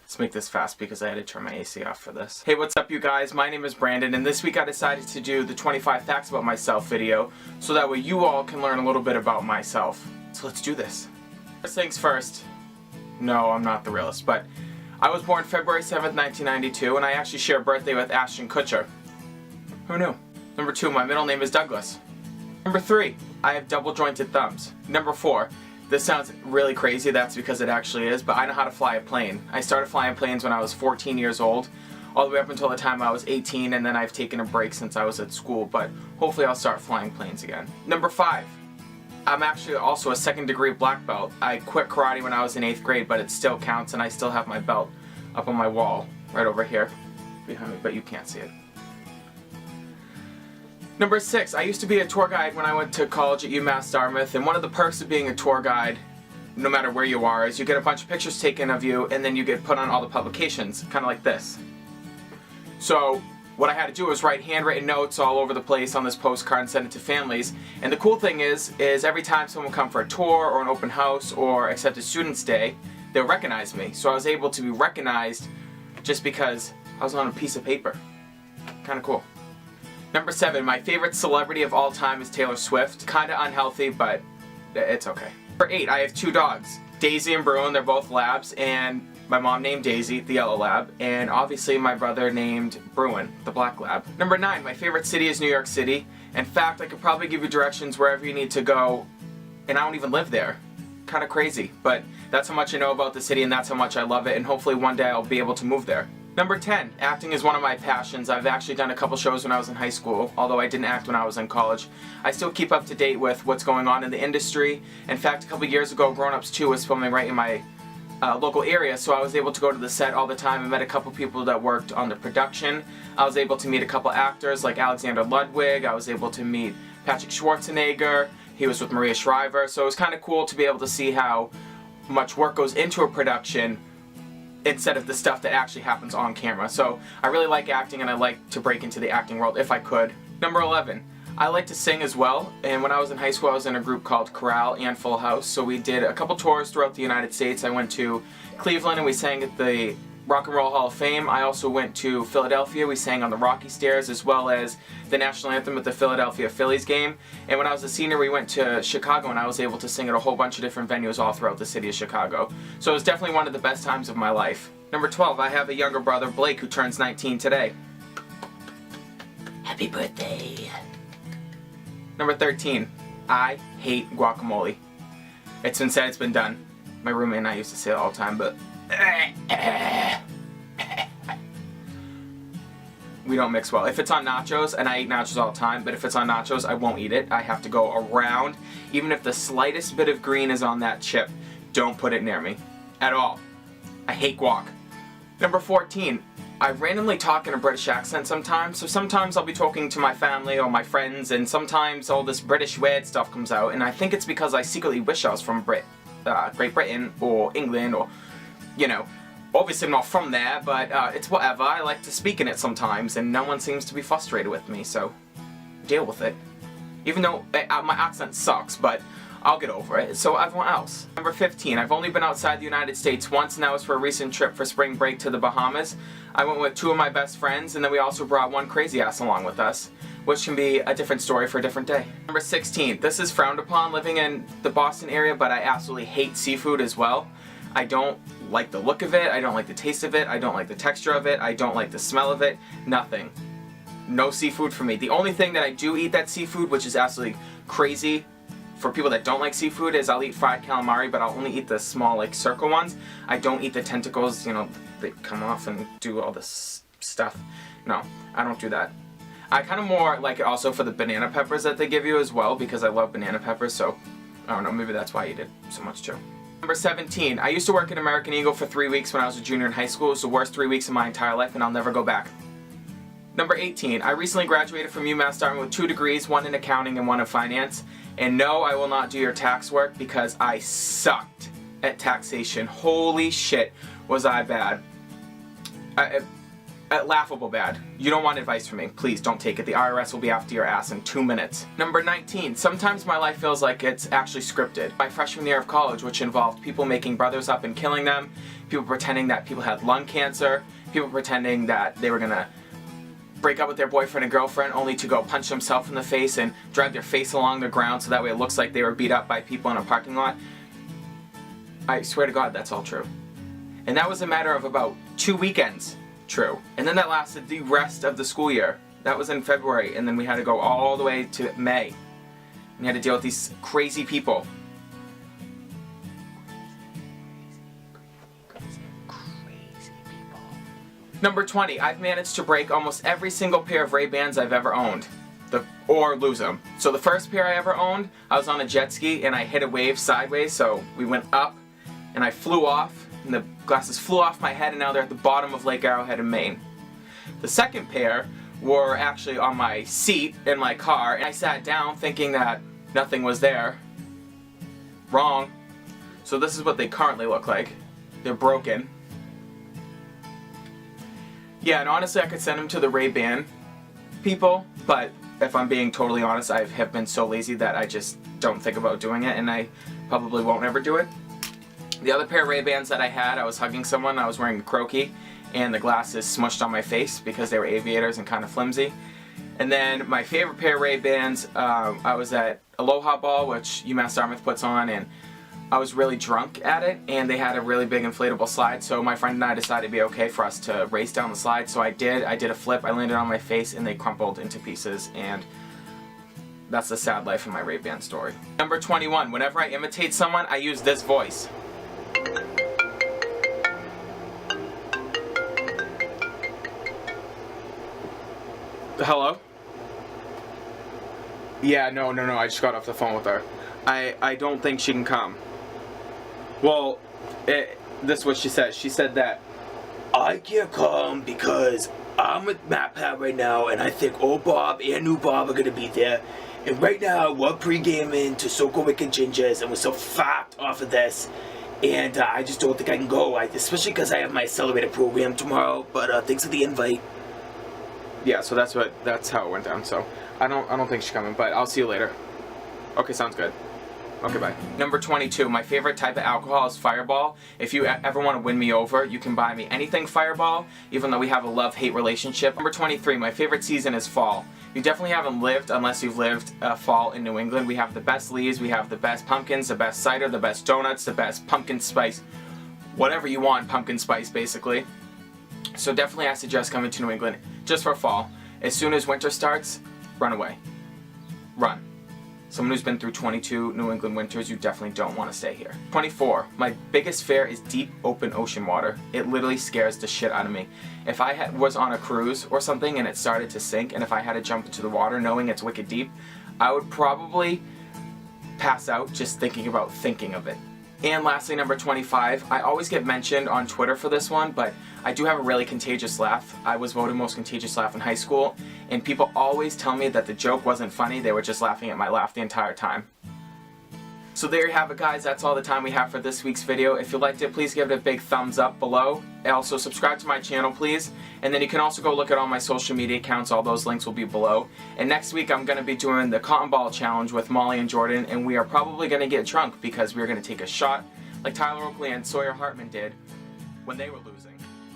Let's make this fast because I had to turn my AC off for this. Hey, what's up you guys? My name is Brandon, and this week I decided to do the 25 facts about myself video so that way you all can learn a little bit about myself. So let's do this. First things first, no, I'm not the realist, but I was born February 7th, 1992, and I actually share a birthday with Ashton Kutcher. Who knew? Number 2, my middle name is Douglas. Number 3, I have double jointed thumbs. Number 4, this sounds really crazy, that's because it actually is, but I know how to fly a plane. I started flying planes when I was 14 years old, all the way up until the time I was 18, and then I've taken a break since I was at school, but hopefully I'll start flying planes again. Number 5, I'm actually also a 2nd degree black belt. I quit karate when I was in 8th grade, but it still counts, and I still have my belt up on my wall, right over here, behind me, but you can't see it. Number 6, I used to be a tour guide when I went to college at UMass Dartmouth, and one of the perks of being a tour guide, no matter where you are, is you get a bunch of pictures taken of you, and then you get put on all the publications, kind of like this. So what I had to do was write handwritten notes all over the place on this postcard and send it to families, and the cool thing is every time someone would come for a tour or an open house or accept a student's day, they'll recognize me. So I was able to be recognized just because I was on a piece of paper. Kind of cool. Number 7, my favorite celebrity of all time is Taylor Swift. Kinda unhealthy, but it's okay. Number 8, I have 2 dogs. Daisy and Bruin, they're both labs, and my mom named Daisy, the yellow lab, and obviously my brother named Bruin, the black lab. Number 9, my favorite city is New York City. In fact, I could probably give you directions wherever you need to go, and I don't even live there. Kinda crazy, but that's how much I know about the city and that's how much I love it, and hopefully one day I'll be able to move there. Number 10, acting is one of my passions. I've actually done a couple shows when I was in high school, although I didn't act when I was in college. I still keep up to date with what's going on in the industry. In fact, a couple years ago, Grown Ups 2 was filming right in my local area, so I was able to go to the set all the time. I met a couple people that worked on the production. I was able to meet a couple actors like Alexander Ludwig. I was able to meet Patrick Schwarzenegger. He was with Maria Shriver, so it was kind of cool to be able to see how much work goes into a production instead of the stuff that actually happens on camera. So I really like acting, and I like to break into the acting world if I could. Number 11, I like to sing as well, and when I was in high school I was in a group called Chorale and Full House, so we did a couple tours throughout the United States. I went to Cleveland and we sang at the Rock and Roll Hall of Fame. I also went to Philadelphia. We sang on the Rocky Stairs as well as the national anthem at the Philadelphia Phillies game. And when I was a senior, we went to Chicago and I was able to sing at a whole bunch of different venues all throughout the city of Chicago. So it was definitely one of the best times of my life. Number 12, I have a younger brother, Blake, who turns 19 today. Happy birthday. Number 13, I hate guacamole. It's been said, it's been done. My roommate and I used to say it all the time, but we don't mix well. If it's on nachos, and I eat nachos all the time, but if it's on nachos, I won't eat it. I have to go around. Even if the slightest bit of green is on that chip, don't put it near me. At all. I hate guac. Number 14, I randomly talk in a British accent sometimes, so sometimes I'll be talking to my family or my friends, and sometimes all this British weird stuff comes out, and I think it's because I secretly wish I was from Great Britain or England, or, you know, obviously I'm not from there, but it's whatever. I like to speak in it sometimes, and no one seems to be frustrated with me, so deal with it. Even though my accent sucks, but I'll get over it, so everyone else. Number 15, I've only been outside the United States once, and that was for a recent trip for spring break to the Bahamas. I went with 2 of my best friends, and then we also brought one crazy ass along with us, which can be a different story for a different day. Number 16, this is frowned upon living in the Boston area, but I absolutely hate seafood as well. I don't like the look of it, I don't like the taste of it, I don't like the texture of it, I don't like the smell of it, nothing. No seafood for me. The only thing that I do eat that's seafood, which is absolutely crazy for people that don't like seafood, is I'll eat fried calamari, but I'll only eat the small, like, circle ones. I don't eat the tentacles, you know, they come off and do all this stuff. No, I don't do that. I kind of more like it also for the banana peppers that they give you as well, because I love banana peppers, so I don't know, maybe that's why I eat it so much too. Number 17, I used to work at American Eagle for 3 weeks when I was a junior in high school. It was the worst 3 weeks of my entire life, and I'll never go back. Number 18, I recently graduated from UMass Dartmouth with 2 degrees, one in accounting and one in finance. And no, I will not do your tax work because I sucked at taxation. Holy shit, was I bad. Laughable bad. You don't want advice from me. Please don't take it. The IRS will be after your ass in 2 minutes. Number 19. Sometimes my life feels like it's actually scripted. My freshman year of college, which involved people making brothers up and killing them, people pretending that people had lung cancer, people pretending that they were gonna break up with their boyfriend and girlfriend only to go punch themselves in the face and drag their face along the ground so that way it looks like they were beat up by people in a parking lot. I swear to God, that's all true. And that was a matter of about 2 weekends. True. And then that lasted the rest of the school year. That was in February, and then we had to go all the way to May. And we had to deal with these crazy people. Crazy people. Number 20. I've managed to break almost every single pair of Ray-Bans I've ever owned. Or lose them. So the first pair I ever owned, I was on a jet ski and I hit a wave sideways, so we went up and I flew off. And the glasses flew off my head and now they're at the bottom of Lake Arrowhead in Maine. The second pair were actually on my seat in my car and I sat down thinking that nothing was there. Wrong. So this is what they currently look like. They're broken. Yeah, and honestly I could send them to the Ray-Ban people, but if I'm being totally honest, I have been so lazy that I just don't think about doing it and I probably won't ever do it. The other pair of Ray-Bans that I had, I was hugging someone, I was wearing a croaky, and the glasses smushed on my face because they were aviators and kind of flimsy. And then my favorite pair of Ray-Bans, I was at Aloha Ball, which UMass Dartmouth puts on, and I was really drunk at it, and they had a really big inflatable slide, so my friend and I decided it'd be okay for us to race down the slide, so I did a flip, I landed on my face, and they crumpled into pieces, and that's the sad life of my Ray-Ban story. Number 21, whenever I imitate someone, I use this voice. Hello? Yeah, no, I just got off the phone with her. I don't think she can come. Well, this is what she said. She said that I can't come because I'm with MatPat right now and I think old Bob and new Bob are going to be there. And right now we're pre-gaming to Soko Wicked Gingers and we're so fucked off of this. And I just don't think I can go, especially because I have my accelerator program tomorrow. But thanks for the invite. Yeah, so that's how it went down. So I don't think she's coming, but I'll see you later. Okay, sounds good. Okay, bye. Number 22, my favorite type of alcohol is Fireball. If you ever want to win me over, you can buy me anything Fireball, even though we have a love-hate relationship. Number 23, my favorite season is fall. You definitely haven't lived unless you've lived fall in New England. We have the best leaves, we have the best pumpkins, the best cider, the best donuts, the best pumpkin spice, whatever you want pumpkin spice, basically. So definitely I suggest coming to New England just for fall. As soon as winter starts, run away. Run. Someone who's been through 22 New England winters, you definitely don't want to stay here. 24. My biggest fear is deep open ocean water. It literally scares the shit out of me. If I was on a cruise or something and it started to sink and if I had to jump into the water knowing it's wicked deep, I would probably pass out just thinking of it. And lastly, number 25, I always get mentioned on Twitter for this one, but I do have a really contagious laugh. I was voted most contagious laugh in high school, and people always tell me that the joke wasn't funny, they were just laughing at my laugh the entire time. So there you have it, guys. That's all the time we have for this week's video. If you liked it, please give it a big thumbs up below. And also subscribe to my channel, please. And then you can also go look at all my social media accounts. All those links will be below. And next week, I'm going to be doing the Cotton Ball Challenge with Molly and Jordan. And we are probably going to get drunk because we're going to take a shot like Tyler Oakley and Sawyer Hartman did when they were losing.